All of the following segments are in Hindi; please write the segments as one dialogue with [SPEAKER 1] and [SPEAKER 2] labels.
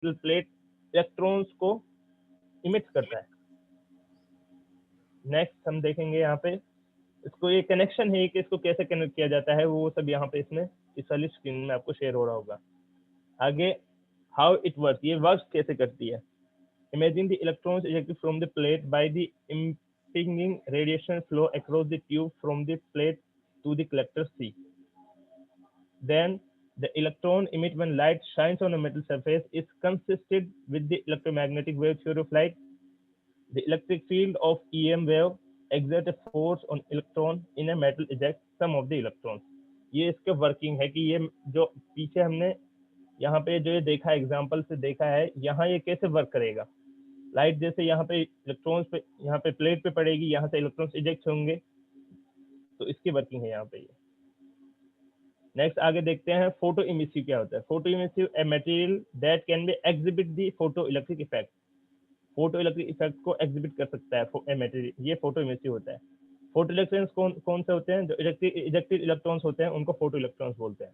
[SPEAKER 1] मेटल प्लेट इलेक्ट्रॉन्स को इमिट करता है। नेक्स्ट हम देखेंगे यहाँ पे इसको, ये कनेक्शन है कि इसको कैसे कनेक्ट किया जाता है, वो सब यहाँ पे इसमें इस वाली स्क्रीन में आपको शेयर हो रहा होगा। आगे हाउ इट वर्क, ये वर्क कैसे करती है। Imagine the electrons ejected from the plate by the impinging radiation flow across the tube from the plate to the collector C. Then the electron emitted when light shines on a metal surface is consistent with the electromagnetic wave theory of light. The electric field of EM wave exert a force on electron in a metal eject some of the electrons. ये इसके वर्किंग है कि ये जो पीछे हमने यहाँ पे जो ये देखा एग्जांपल से देखा है, यहाँ ये कैसे वर्क करेगा। लाइट जैसे यहाँ पे इलेक्ट्रॉन्स पे, यहाँ पे प्लेट पे पड़ेगी, यहाँ से इलेक्ट्रॉन्स इजेक्ट होंगे, तो इसकी वर्किंग है यहाँ पे ये। नेक्स्ट आगे देखते हैं फोटो इमिसिव क्या होता है। Photo emissive a material that can be exhibit the photo electric effect. Photo electric effect को एग्जिबिट कर सकता है ए मटेरियल, ये फोटो इमिसिव होता है। फोटो इलेक्ट्रॉन्स कौन से होते हैं, जो इजेक्टेड इलेक्ट्रॉन्स होते हैं उनको फोटो इलेक्ट्रॉन्स बोलते हैं।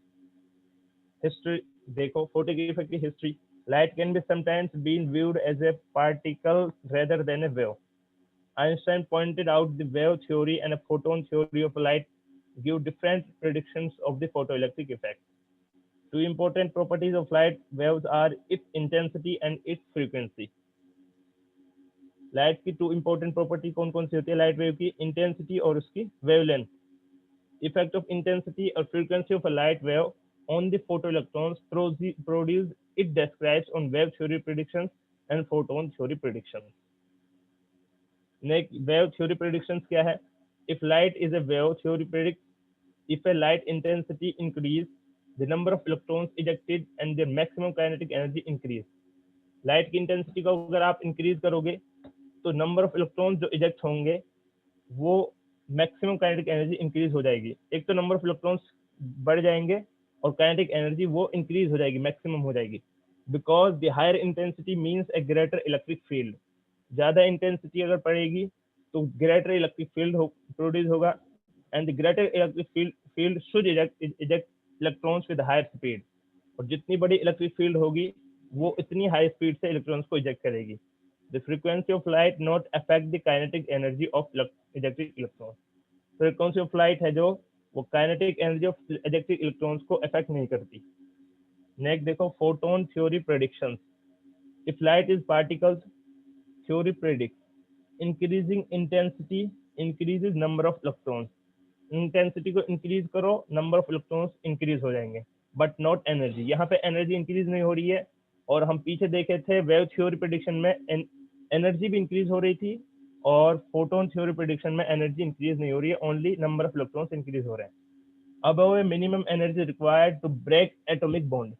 [SPEAKER 1] हिस्ट्री देखो, फोटो इफेक्ट की history. Light can be sometimes been viewed as a particle rather than a wave. Einstein pointed out the wave theory and a photon theory of light give different predictions of the photoelectric effect. Two important properties of light waves are its intensity and its frequency. Light की टू इंपॉर्टेंट प्रॉपर्टी कौन कौन सी होती है लाइट वेव की, इंटेंसिटी और उसकी वेवलेंथ। इफेक्ट ऑफ इंटेंसिटी और frequency of a light wave on the photoelectrons produce it describes on wave theory predictions and photon theory predictions. Next, wave theory predictions क्या है? If light is a wave, theory predicts if a light intensity increase, the number of electrons ejected and their maximum kinetic energy increase. Light की इंटेंसिटी को अगर आप इंक्रीज करोगे तो नंबर ऑफ इलेक्ट्रॉन्स जो इजेक्ट होंगे वो मैक्सिमम काइनेटिक एनर्जी इंक्रीज हो जाएगी। एक तो नंबर ऑफ इलेक्ट्रॉन्स बढ़ जाएंगे और काइनेटिक एनर्जी वो इंक्रीज हो जाएगी, मैक्सिमम हो जाएगी। Because the higher intensity means a greater electric field. ज़्यादा इंटेंसिटी अगर पड़ेगी तो ग्रेटर इलेक्ट्रिक फील्ड प्रोड्यूस होगा, and the greater electric field should eject electrons with higher speed. और जितनी बड़ी इलेक्ट्रिक फील्ड होगी वो इतनी हाई स्पीड से इलेक्ट्रॉन्स को इजेक्ट करेगी। The frequency of light not affect the kinetic energy of ejected electrons. Frequency of light है जो, वो kinetic energy of ejected electrons को अफेक्ट नहीं करती। नेक्स्ट देखो, photon theory predictions. If light is particles, theory predict increasing intensity increases number of electrons. Intensity को इंक्रीज करो, नंबर ऑफ इलेक्ट्रॉन्स इंक्रीज हो जाएंगे, बट नॉट एनर्जी। यहाँ पे एनर्जी इंक्रीज नहीं हो रही है। और हम पीछे देखे थे वेव थ्योरी प्रेडिक्शन में एनर्जी भी इंक्रीज हो रही थी, और फोटोन थ्योरी प्रेडिक्शन में एनर्जी इंक्रीज नहीं हो रही है, only number of electrons increase हो रहे हैं। above a minimum energy required to break atomic bond,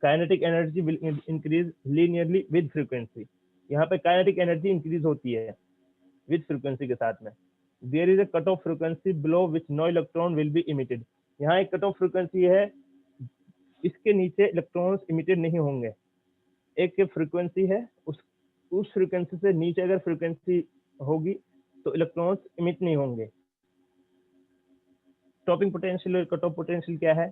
[SPEAKER 1] kinetic energy will increase linearly with frequency. यहाँ पे kinetic energy increase होती है with frequency के साथ में। There is a cutoff frequency below which no electron will be emitted. यहाँ एक cutoff frequency है, इसके नीचे इलेक्ट्रॉन्स इमिटेड नहीं होंगे। एक फ्रीक्वेंसी है, उस फ्रीक्वेंसी से नीचे अगर फ्रीक्वेंसी होगी तो इलेक्ट्रॉन्स इमिट नहीं होंगे। स्टॉपिंग पोटेंशियल और कट ऑफ पोटेंशियल क्या है?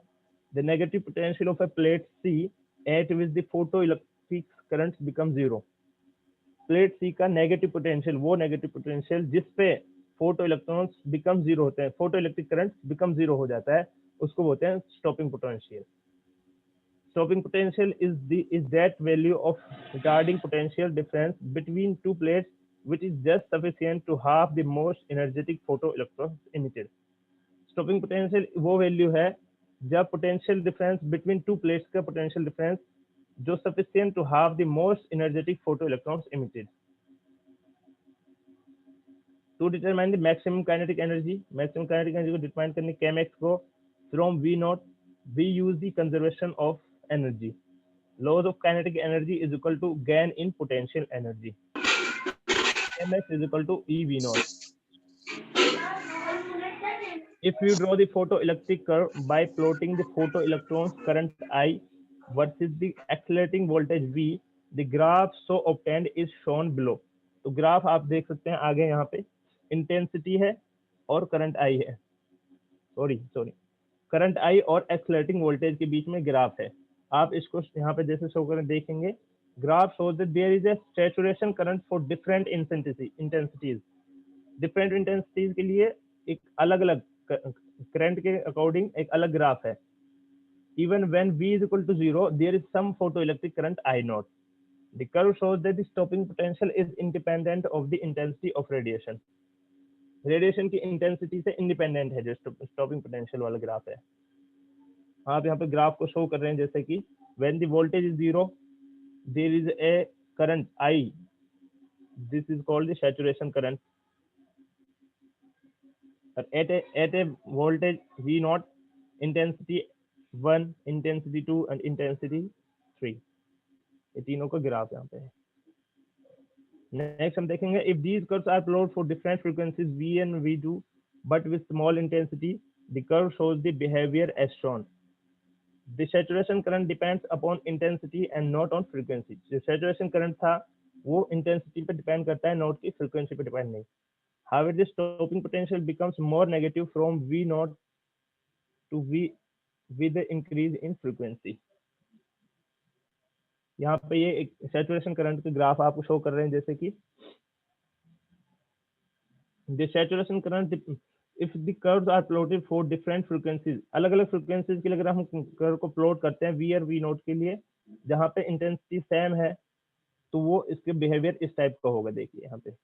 [SPEAKER 1] The negative potential of a plate C at which the photo electric current become zero. Plate C का नेगेटिव पोटेंशियल, वो नेगेटिव पोटेंशियल जिस पे फोटो इलेक्ट्रॉन्स बिकम जीरो होते हैं, photo electric current become zero हो जाता है, उसको बोलते हैं stopping potential. Stopping potential is that value of retarding potential difference between two plates which is just sufficient to halve the most energetic photoelectrons emitted. Stopping potential वो वैल्यू है जब potential difference between two plates का potential difference जो sufficient to halve the most energetic photoelectrons emitted. To determine the maximum kinetic energy को determine करने kmx को from V naught, we use the conservation of energy. Laws of kinetic energy is equal to gain in potential energy. Mx is equal to EV naught. If you draw the photoelectric curve by plotting the photoelectrons current I versus the accelerating voltage V, the graph so obtained is shown below. तो ग्राफ आप देख सकते हैं आगे, यहाँ पे इंटेंसिटी है और करंट I है, सॉरी करंट I और एक्सेलरेटिंग वोल्टेज के बीच में ग्राफ है। आप इसको यहाँ पे जैसे शो करें देखेंगे, graph shows that there is a saturation current for different intensities. Different intensities के लिए एक अलग अलग करंट के अकॉर्डिंग एक अलग ग्राफ है। Even when v is equal to 0 there is some photoelectric current I naught. The curve shows that the stopping potential is independent of the intensity of radiation. Radiation की इंटेंसिटी से इंडिपेंडेंट है जो स्टॉपिंग पोटेंशियल वाला ग्राफ है। आप यहाँ पे ग्राफ को शो कर रहे हैं जैसे कि when the voltage is 0 there is a current I, this is called the saturation current. at a voltage V naught, intensity 1, intensity 2 and intensity 3, ये तीनों का ग्राफ यहाँ पे है। नेक्स्ट हम देखेंगे, if these curves are plot for different frequencies V and V2 but with small intensity, the curve shows the behavior as shown. The saturation current depends upon intensity and not on frequency. जो saturation current था वो intensity पे डिपेंड करता है, नोट की फ्रीक्वेंसी पे डिपेंड नहीं। However, the stopping potential becomes more negative from V naught to V with the increase in frequency. यहाँ पे ये एक सैचुरेशन करंट के ग्राफ आपको शो कर रहे हैं जैसे कि the saturation current if the curves are plotted for different frequencies, अलग अलग फ्रीक्वेंसीज के लिए अगर हम कर्व को प्लॉट करते हैं V और V नोट के लिए जहाँ पे इंटेंसिटी सेम है तो वो इसके बिहेवियर इस टाइप का होगा। देखिए यहाँ पे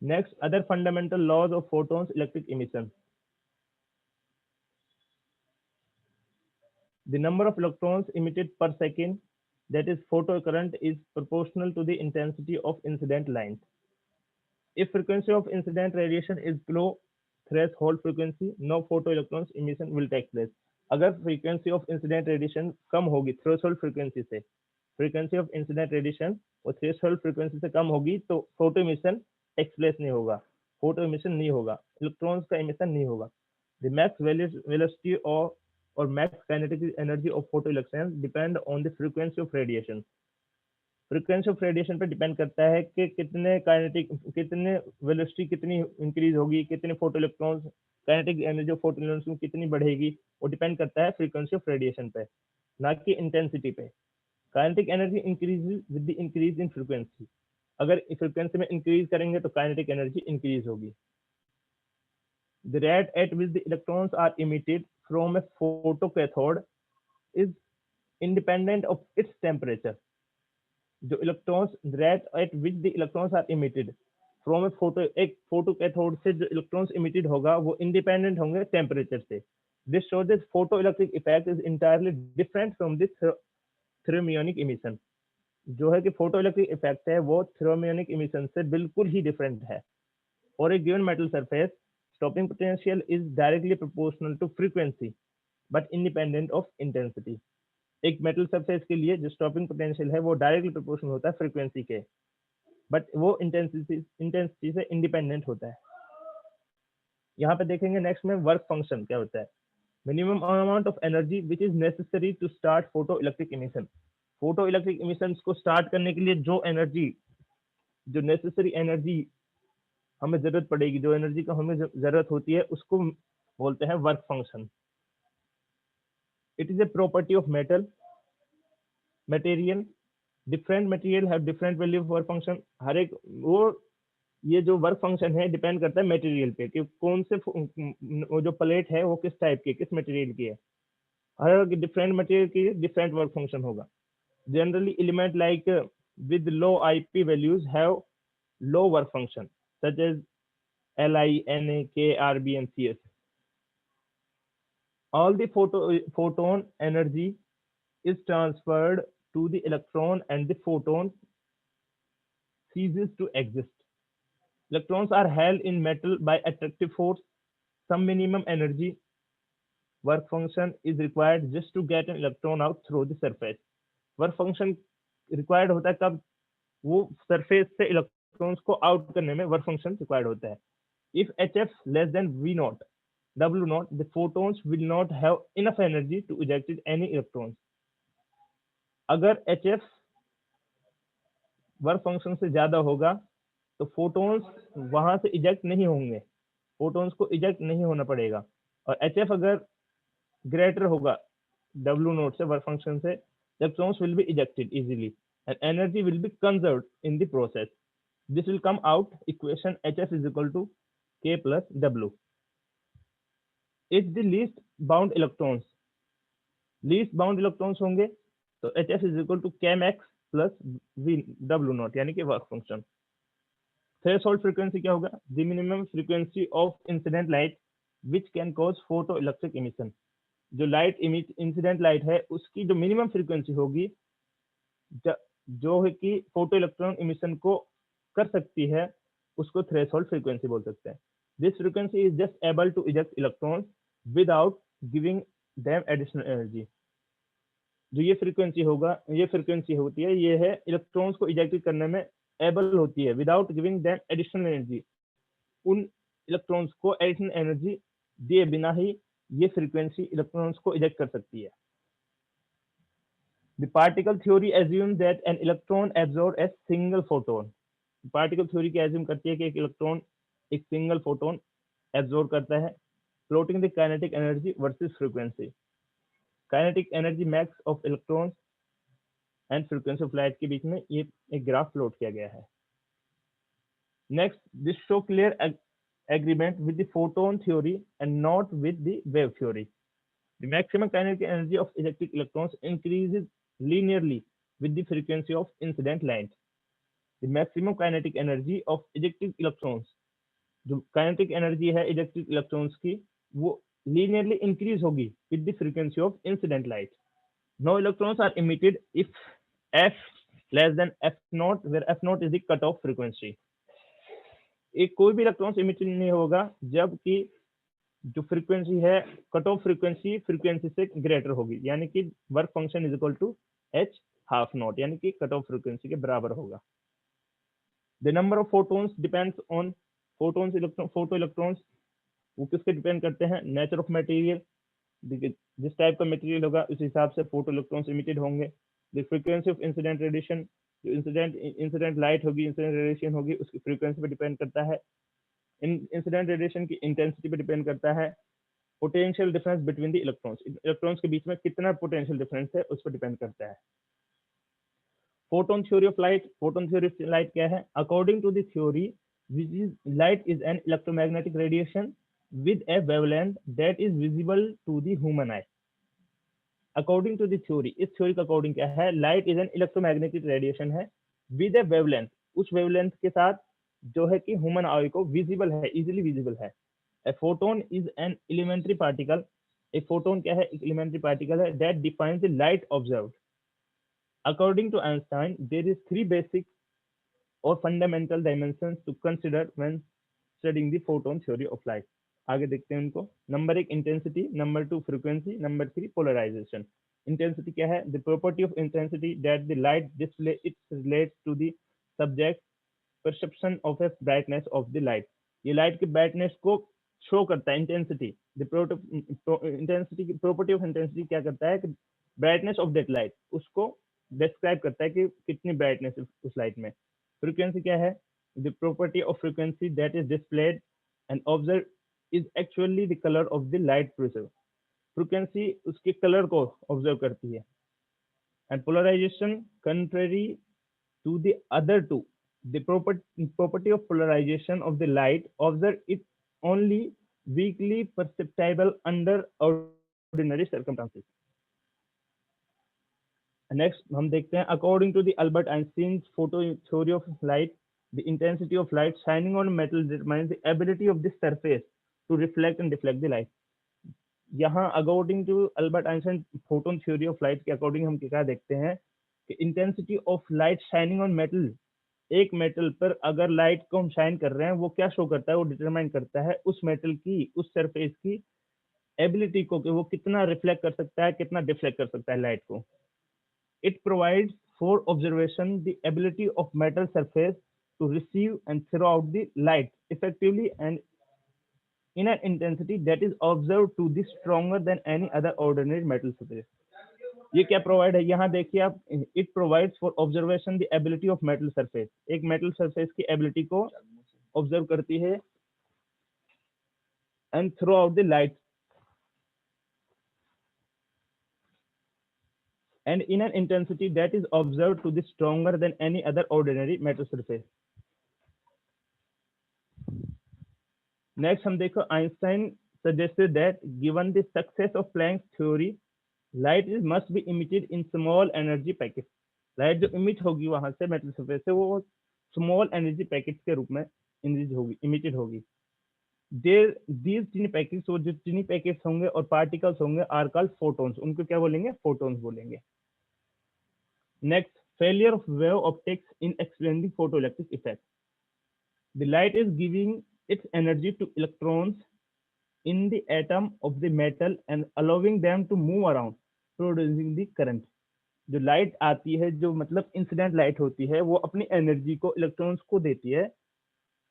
[SPEAKER 1] next, other fundamental laws of photons electric emission. The number of electrons emitted per second, that is photocurrent, is proportional to the intensity of incident lines. If frequency of incident radiation is below threshold frequency, no photoelectrons emission will take place. अगर frequency of incident radiation कम होगी threshold frequency से, frequency of incident radiation और threshold frequency से कम होगी तो photo emission takes place नहीं होगा, photo emission नहीं होगा, electrons का emission नहीं होगा। The max velocity or max kinetic energy of photoelectrons depend on the frequency of radiation. Frequency of radiation पे डिपेंड करता है कि कितने वेलोसिटी कितनी इंक्रीज होगी, कितने photo electrons, kinetic energy of photo electrons कितनी बढ़ेगी, वो डिपेंड करता है फ्रीक्वेंसी ऑफ रेडिएशन पे, ना कि इंटेंसिटी पे। Kinetic energy increase with the increase in frequency. अगर फ्रीक्वेंसी में इंक्रीज करेंगे तो काइनेटिक एनर्जी इंक्रीज होगी। The rate at which the electrons are emitted from a photocathode is independent of its temperature. जो electrons rate at which the electrons are emitted from एक फोटोकैथोड से जो इलेक्ट्रॉन्स इमिटेड होगा वो इंडिपेंडेंट होंगे टेम्परेचर से। This show this photo electric effect is entirely different from this thermionic emission. जो है कि फोटो इलेक्ट्रिक इफेक्ट है वो थर्मियोनिक इमिशन से बिल्कुल ही डिफरेंट है। For a given metal surface, stopping potential is directly proportional to frequency but independent of intensity. एक मेटल सरफेस के लिए जो स्टॉपिंग पोटेंशियल है वो डायरेक्टली प्रोपोर्शनल होता है फ्रीक्वेंसी के, बट वो इंटेंसिटी से इंडिपेंडेंट होता है। यहाँ पे देखेंगे नेक्स्ट में वर्क फंक्शन क्या होता है। Minimum amount of energy which is necessary to start photo electric emission. Photo electric emission को स्टार्ट करने के लिए जो एनर्जी, जो नेसेसरी एनर्जी हमें जरूरत पड़ेगी, जो एनर्जी का हमें जरूरत होती है उसको बोलते हैं work function. It is a property of material. Different material have different value of work function. हर एक वो ये जो वर्क फंक्शन है डिपेंड करता है मटेरियल पे कि कौन से वो जो प्लेट है वो किस टाइप की, किस मटेरियल की है। हर डिफरेंट मटेरियल की डिफरेंट वर्क फंक्शन होगा। Generally element like with low IP values have low work function such as Li, Na, K, Rb and Cs. All the photon energy is transferred to the electron and the photon ceases to exist. Electrons are held in metal by attractive force. Some minimum energy work function is required just to get an electron out through the surface. Work function required होता है कब? वो सरफेस से इलेक्ट्रॉन्स को आउट करने में वर्क फंक्शन रिक्वायर्ड होता है। If HF less than V naught, W naught, the photons will not have enough energy to eject any electrons. अगर HF वर्क फंक्शन से ज्यादा होगा तो फोटॉन्स वहां से इजेक्ट नहीं होंगे, फोटॉन्स को इजेक्ट नहीं होना पड़ेगा। और HF अगर ग्रेटर होगा W नोट से, वर्क फंक्शन से, electrons will be ejected easily and energy will be conserved in the process. This will come out equation HF is equal to K plus W. If the least bound electrons होंगे तो HF is equal to Kmax plus V W naught यानी कि वर्क फंक्शन. थ्रेशोल्ड फ्रीक्वेंसी क्या होगा? The minimum frequency of incident light which can cause photo electric emission. जो लाइट इंसिडेंट लाइट है उसकी जो मिनिमम फ्रीक्वेंसी होगी जो है कि फोटो इलेक्ट्रॉन इमिशन को कर सकती है, उसको थ्रेशोल्ड फ्रीक्वेंसी बोल सकते हैं. This frequency is just able to eject electrons without giving them additional energy. जो ये फ्रीक्वेंसी होती है, ये है इलेक्ट्रॉन्स को इजेक्ट करने में एबल होती है without giving them additional energy. उन इलेक्ट्रॉन्स को एडिशनल एनर्जी दिए बिना ही ये फ्रीक्वेंसी इलेक्ट्रॉन्स को इजेक्ट कर सकती है. The particle theory assumes that an electron absorbs a single photon. Particle theory क्या एज्यूम करती है कि एक इलेक्ट्रॉन एक सिंगल फोटोन एब्जॉर्ब करता है. Plotting the kinetic energy versus frequency. Kinetic energy max of electrons and frequency of light के बीच में ये एक ग्राफ प्लॉट किया गया है. Next, this show clear agreement with the photon theory and not with the wave theory. The maximum kinetic energy of ejected electrons increases linearly with the frequency of incident light. The maximum kinetic energy of ejected electrons, जो kinetic energy है ejected electrons की, वो linearly increase होगी with the frequency of incident light. No electrons are emitted if f less than f naught, where f naught is the cutoff frequency. एक कोई भी इलेक्ट्रॉन्स इमिट नहीं होगा जबकि जो फ्रीक्वेंसी है कट ऑफ फ्रीक्वेंसी से ग्रेटर होगी, यानी कि work function is equal to h half naught, यानी कि कट ऑफ फ्रीक्वेंसी के बराबर होगा. The number of photons depends on photo electrons. वो किसके डिपेंड करते हैं? Nature of material. जिस टाइप का मटेरियल होगा उस हिसाब से फोटो इलेक्ट्रॉन्स इमिटेड होंगे. The frequency of incident radiation, जो इंसिडेंट लाइट होगी, इंसिडेंट रेडिएशन होगी, उसकी फ्रीक्वेंसी पे डिपेंड करता है. इंसिडेंट रेडिएशन की इंटेंसिटी पे डिपेंड करता है. Potential difference between the electrons के बीच में कितना पोटेंशियल डिफरेंस है उस पर डिपेंड करता है. फोटोन थ्योरी ऑफ लाइट क्या है? According to the theory which is light is an electromagnetic radiation with a wavelength that is visible to the human eye. According to the theory, इस थ्योरी का अकॉर्डिंग क्या है? Light is an electromagnetic radiation है विद ए वेवलेंथ, उस वेवलेंथ के साथ जो है कि ह्यूमन आई को विजिबल है, इजीली विजिबल है. A photon is an elementary particle. एक फोटोन क्या है? एक एलिमेंट्री पार्टिकल है that defines the light observed. According to Einstein there is 3 basic और fundamental dimensions to consider when studying the photon theory of light. आगे देखते हैं उनको. Number 1 intensity, number 2 frequency, number 3 polarisation. Intensity क्या है? The property of intensity that the light display it relates to the subject perception of A brightness of the light. ये लाइट की ब्राइटनेस को शो करता है. Intensity, the property of intensity क्या करता है कि ब्राइटनेस ऑफ दैट लाइट, उसको डिस्क्राइब करता है कि कितनी ब्राइटनेस है उस लाइट में. फ्रीक्वेंसी क्या है? The property of frequency that is displayed and observe is actually the color of the light preserve. Frequency उसके कलर को ऑब्जर्व करती है. And polarisation, contrary to the other two, the property of polarization of the light observe it only weakly perceptible under ordinary circumstances. Next हम देखते हैं. According to the Albert Einstein photo theory of light, the intensity of light shining on metal determines the ability of this surface to reflect and deflect the light. यहाँ according to Albert Einstein photon theory of light के अकॉर्डिंग हम क्या देखते हैं कि intensity of light shining on metal, एक मेटल पर अगर लाइट को हम शाइन कर रहे हैं, वो क्या शो करता है? वो डिटरमाइन करता है उस मेटल की, उस सरफेस की एबिलिटी को कि वो कितना रिफ्लेक्ट कर सकता है, कितना डिफ्लेक्ट कर सकता है लाइट को. It provides for observation the ability of metal surface to receive and throw out the light effectively and in an intensity that is observed to be stronger than any other ordinary metal surface. ये क्या प्रोवाइड है? यहाँ देखिए आप, it provides for observation the ability of metal surface. एक मेटल सरफेस की एबिलिटी को ऑब्जर्व करती है and throw out the light and in an intensity that is observed to be stronger than any other ordinary matter surface. Next हम देखो Einstein suggested that given the success of Planck's theory, light is must be emitted in small energy packets. Light जो इमिट होगी वहां से मेटल सरफेस से वो स्मॉल एनर्जी पैकेट्स के रूप में इमिटेड होगी. देर दीज टिनी पैकेट्स, वो जो टिनी पैकेट्स होंगे और पार्टिकल्स होंगे आर कॉल्ड फोटॉन्स. उनको क्या बोलेंगे? फोटॉन्स बोलेंगे. Next, failure of wave optics in explaining photoelectric effect. The light is giving its energy to electrons in the atom of the metal and allowing them to move around, producing the current. जो लाइट आती है, जो मतलब इंसिडेंट लाइट होती है, वो अपनी एनर्जी को इलेक्ट्रॉन्स को देती है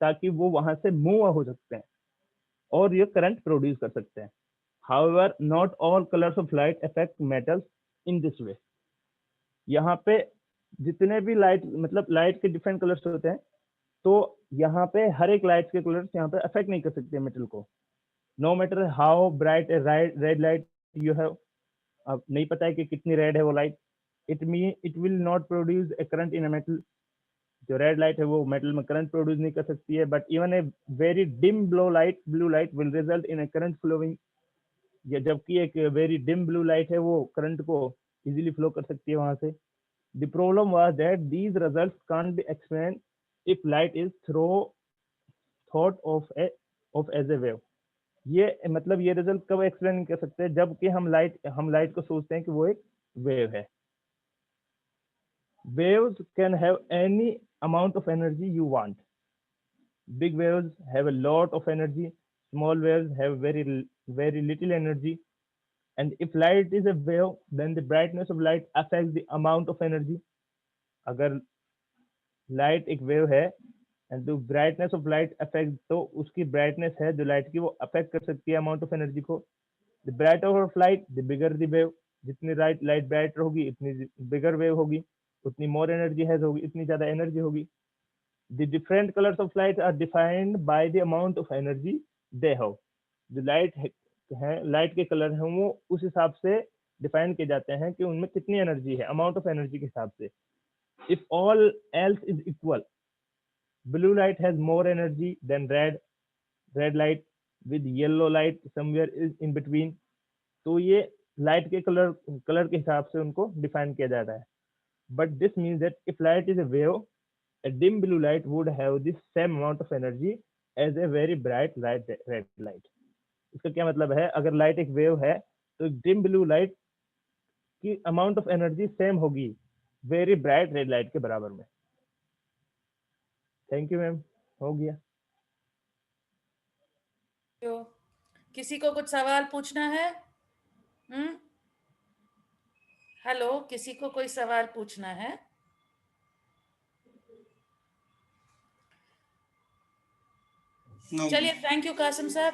[SPEAKER 1] ताकि वो वहां से मूव हो सकते हैं और ये करंट प्रोड्यूस कर सकते हैं. However, not all colors of light affect metals in this way. यहाँ पे जितने भी लाइट मतलब लाइट के डिफरेंट कलर्स होते हैं, तो यहाँ पे हर एक लाइट के कलर्स यहाँ पे अफेक्ट नहीं कर सकते मेटल को. No matter how bright red light you have. अब नहीं पता है कि कितनी रेड है वो light, it will not produce a current in a metal. जो रेड लाइट है वो मेटल में करंट प्रोड्यूस नहीं कर सकती है. But even a very dim blue light will result in a current flowing. जबकि एक वेरी डिम ब्लू लाइट है वो करंट को इजीली फ्लो कर सकती है वहां से. The problem was that these results can't be explain if light is thought of as a wave. ये मतलब ये रिजल्ट कब एक्सप्लेन नहीं कर सकते? जबकि हम लाइट को सोचते हैं कि वो एक वेव है. Waves can have any amount of energy you want. Big waves have a lot of energy. Small waves have very little energy. And if light is a wave, then the brightness of light affects the amount of energy. अगर लाइट एक वेव है and the brightness of light affect, तो उसकी ब्राइटनेस है जो लाइट की वो अफेक्ट कर सकती है अमाउंट ऑफ एनर्जी को. The brighter of light the bigger the wave. जितनी लाइट ब्राइटर होगी इतनी बिगर वेव होगी, उतनी मोर एनर्जी हैज होगी, इतनी ज्यादा एनर्जी होगी. The different colours of light are defined by the amount of energy they have. जो लाइट के कलर हैं वो उस हिसाब से डिफाइन किए जाते हैं कि उनमें कितनी एनर्जी है, अमाउंट ऑफ एनर्जी के हिसाब से. If all else is equal, blue light has more energy than red light with yellow light somewhere is in between. तो ये लाइट के कलर के हिसाब से उनको डिफाइन किया जाता है. But this means that if light is a wave, a dim blue light would have the same amount of energy as a very bright red light. इसका क्या मतलब है? अगर लाइट एक वेव है तो डिम ब्लू लाइट की अमाउंट ऑफ एनर्जी सेम होगी वेरी ब्राइट रेड लाइट के बराबर में. थैंक यू मैम, हो गया.
[SPEAKER 2] किसी को कुछ सवाल पूछना है? हेलो, किसी को कोई सवाल पूछना है? चलिए, थैंक यू कासिम साहब.